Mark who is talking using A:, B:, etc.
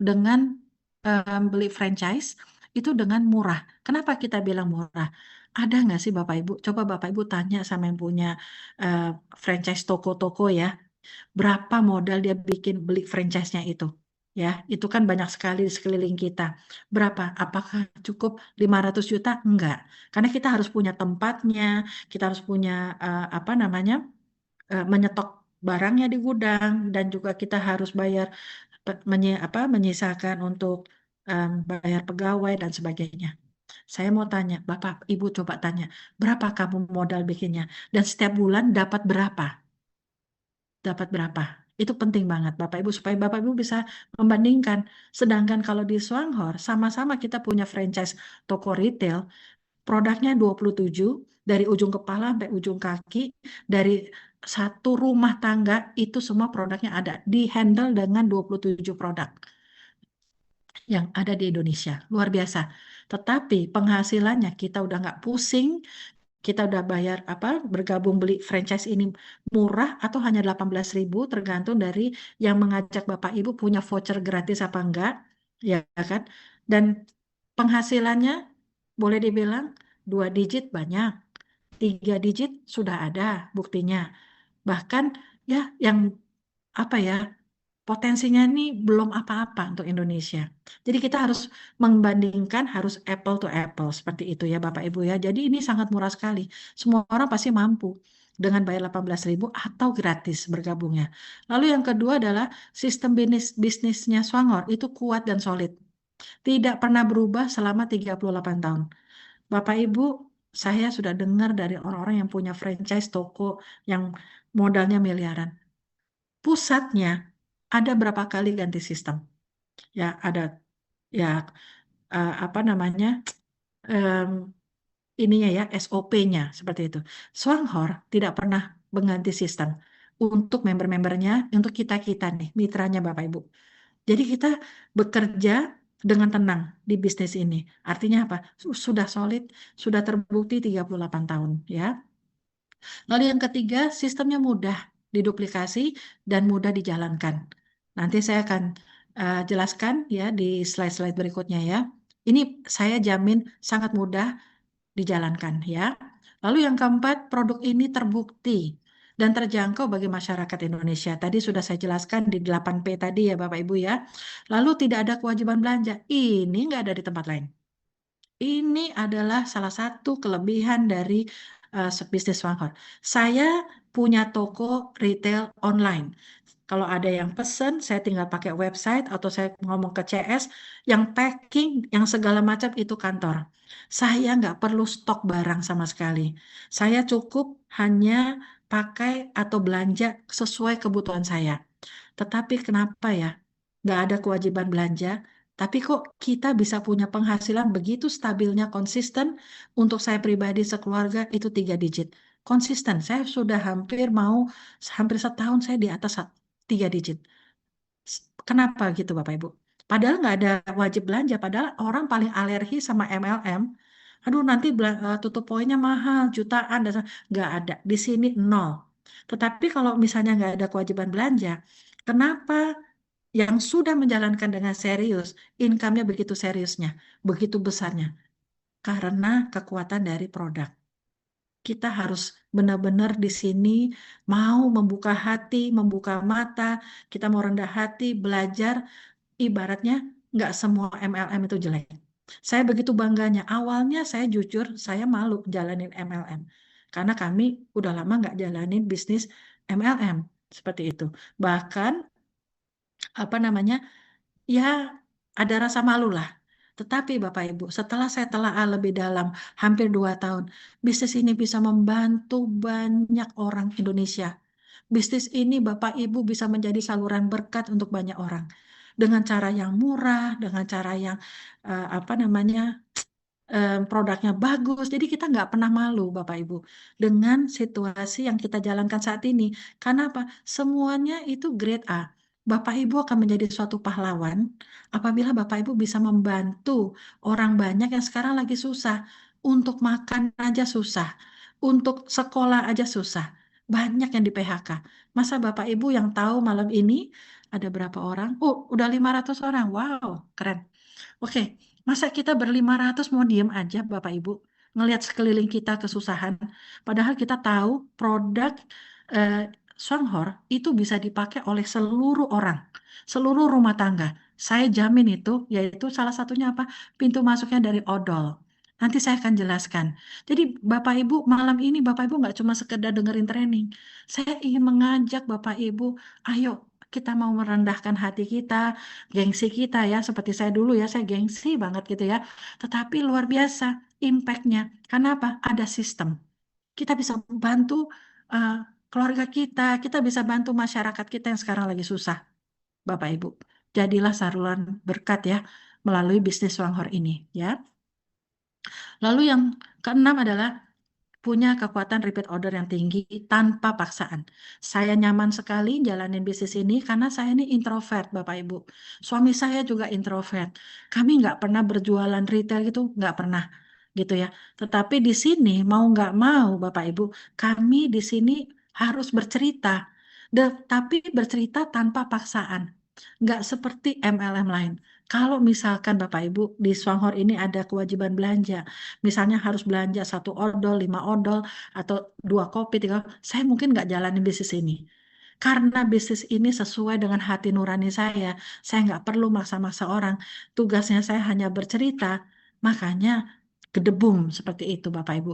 A: dengan beli franchise itu dengan murah. Kenapa kita bilang murah? Ada nggak sih Bapak Ibu? Coba Bapak Ibu tanya sama yang punya franchise toko-toko ya, berapa modal dia bikin beli franchise-nya itu? Ya, itu kan banyak sekali di sekeliling kita. Berapa? Apakah cukup 500 juta? Enggak. Karena kita harus punya tempatnya, kita harus punya apa namanya? Menyetok barangnya di gudang, dan juga kita harus bayar menyisakan untuk bayar pegawai dan sebagainya. Saya mau tanya, Bapak Ibu coba tanya, berapa kamu modal bikinnya? Dan setiap bulan dapat berapa? Dapat berapa? Itu penting banget Bapak Ibu, supaya Bapak Ibu bisa membandingkan. Sedangkan kalau di Swanghor, sama-sama kita punya franchise toko retail, produknya 27, dari ujung kepala sampai ujung kaki, dari satu rumah tangga, itu semua produknya ada. Di handle dengan 27 produk yang ada di Indonesia. Luar biasa. Tetapi penghasilannya kita udah nggak pusing, kita udah bayar apa, bergabung beli franchise ini murah atau hanya 18.000, tergantung dari yang mengajak Bapak Ibu punya voucher gratis apa enggak, ya kan? Dan penghasilannya boleh dibilang 2 digit banyak, 3 digit sudah ada buktinya. Bahkan ya yang apa ya, potensinya ini belum apa-apa untuk Indonesia. Jadi kita harus membandingkan, harus apple to apple seperti itu ya Bapak Ibu ya. Jadi ini sangat murah sekali. Semua orang pasti mampu dengan bayar 18.000 atau gratis bergabungnya. Lalu yang kedua adalah sistem bisnisnya Swangor itu kuat dan solid. Tidak pernah berubah selama 38 tahun. Bapak Ibu, saya sudah dengar dari orang-orang yang punya franchise toko yang modalnya miliaran. Pusatnya ada berapa kali ganti sistem? Ya, ada ya apa namanya? em, ininya ya, SOP-nya seperti itu. Swanghor tidak pernah mengganti sistem untuk member-membernya, untuk kita-kita nih, mitranya Bapak Ibu. Jadi kita bekerja dengan tenang di bisnis ini. Artinya apa? Sudah solid, sudah terbukti 38 tahun ya. Lalu yang ketiga, sistemnya mudah diduplikasi dan mudah dijalankan. Nanti saya akan jelaskan ya di slide-slide berikutnya ya. Ini saya jamin sangat mudah dijalankan ya. Lalu yang keempat, produk ini terbukti dan terjangkau bagi masyarakat Indonesia. Tadi sudah saya jelaskan di 8P tadi ya Bapak Ibu ya. Lalu tidak ada kewajiban belanja. Ini nggak ada di tempat lain. Ini adalah salah satu kelebihan dari bisnis Swanghor. Saya punya toko retail online. Kalau ada yang pesen, saya tinggal pakai website atau saya ngomong ke CS, yang packing, yang segala macam itu kantor. Saya nggak perlu stok barang sama sekali. Saya cukup hanya pakai atau belanja sesuai kebutuhan saya. Tetapi kenapa ya? Nggak ada kewajiban belanja, tapi kok kita bisa punya penghasilan begitu stabilnya, konsisten. Untuk saya pribadi sekeluarga itu 3 digit. Konsisten, saya sudah hampir setahun saya di atas 3 digit. Kenapa gitu Bapak Ibu? Padahal nggak ada wajib belanja, padahal orang paling alergi sama MLM. Aduh nanti tutup poinnya mahal, jutaan, dan nggak ada. Di sini nol. Tetapi kalau misalnya nggak ada kewajiban belanja, kenapa yang sudah menjalankan dengan serius, income-nya begitu seriusnya, begitu besarnya? Karena kekuatan dari produk. Kita harus benar-benar di sini mau membuka hati, membuka mata, kita mau rendah hati, belajar, ibaratnya nggak semua MLM itu jelek. Saya begitu bangganya. Awalnya saya jujur, saya malu jalanin MLM. Karena kami udah lama nggak jalanin bisnis MLM. Seperti itu. Bahkan, apa namanya, ya ada rasa malu lah. Tetapi Bapak Ibu, setelah saya telaah lebih dalam, hampir 2 tahun, bisnis ini bisa membantu banyak orang Indonesia. Bisnis ini Bapak Ibu bisa menjadi saluran berkat untuk banyak orang. Dengan cara yang murah, dengan cara yang apa namanya, produknya bagus. Jadi kita nggak pernah malu Bapak Ibu dengan situasi yang kita jalankan saat ini. Karena apa? Semuanya itu grade A. Bapak Ibu akan menjadi suatu pahlawan apabila Bapak Ibu bisa membantu orang banyak yang sekarang lagi susah. Untuk makan aja susah. Untuk sekolah aja susah. Banyak yang di PHK. Masa Bapak Ibu yang tahu malam ini ada berapa orang? Oh, udah 500 orang. Wow, keren. Oke, masa kita berlima ratus mau diem aja Bapak Ibu, ngelihat sekeliling kita kesusahan, padahal kita tahu produk eh, Songhor itu bisa dipakai oleh seluruh orang, seluruh rumah tangga. Saya jamin itu, yaitu salah satunya apa? Pintu masuknya dari odol. Nanti saya akan jelaskan. Jadi Bapak Ibu malam ini Bapak Ibu nggak cuma sekedar dengerin training. Saya ingin mengajak Bapak Ibu, ayo kita mau merendahkan hati kita, gengsi kita ya, seperti saya dulu ya, saya gengsi banget gitu ya. Tetapi luar biasa impact-nya. Karena apa? Ada sistem. Kita bisa bantu eh, keluarga kita bisa bantu masyarakat kita yang sekarang lagi susah, Bapak Ibu. Jadilah saluran berkat ya melalui bisnis Wanghor ini ya. Lalu yang keenam adalah punya kekuatan repeat order yang tinggi tanpa paksaan. Saya nyaman sekali jalanin bisnis ini karena saya ini introvert, Bapak Ibu. Suami saya juga introvert. Kami nggak pernah berjualan retail gitu, nggak pernah gitu ya. Tetapi di sini mau nggak mau, Bapak Ibu, kami di sini harus bercerita. Tapi bercerita tanpa paksaan. Nggak seperti MLM lain. Kalau misalkan Bapak Ibu di Swanghor ini ada kewajiban belanja, misalnya harus belanja 1 odol, 5 odol, atau 2 kopi, 3, saya mungkin nggak jalanin bisnis ini. Karena bisnis ini sesuai dengan hati nurani saya nggak perlu maksa-maksa orang. Tugasnya saya hanya bercerita, makanya gedebum seperti itu Bapak Ibu.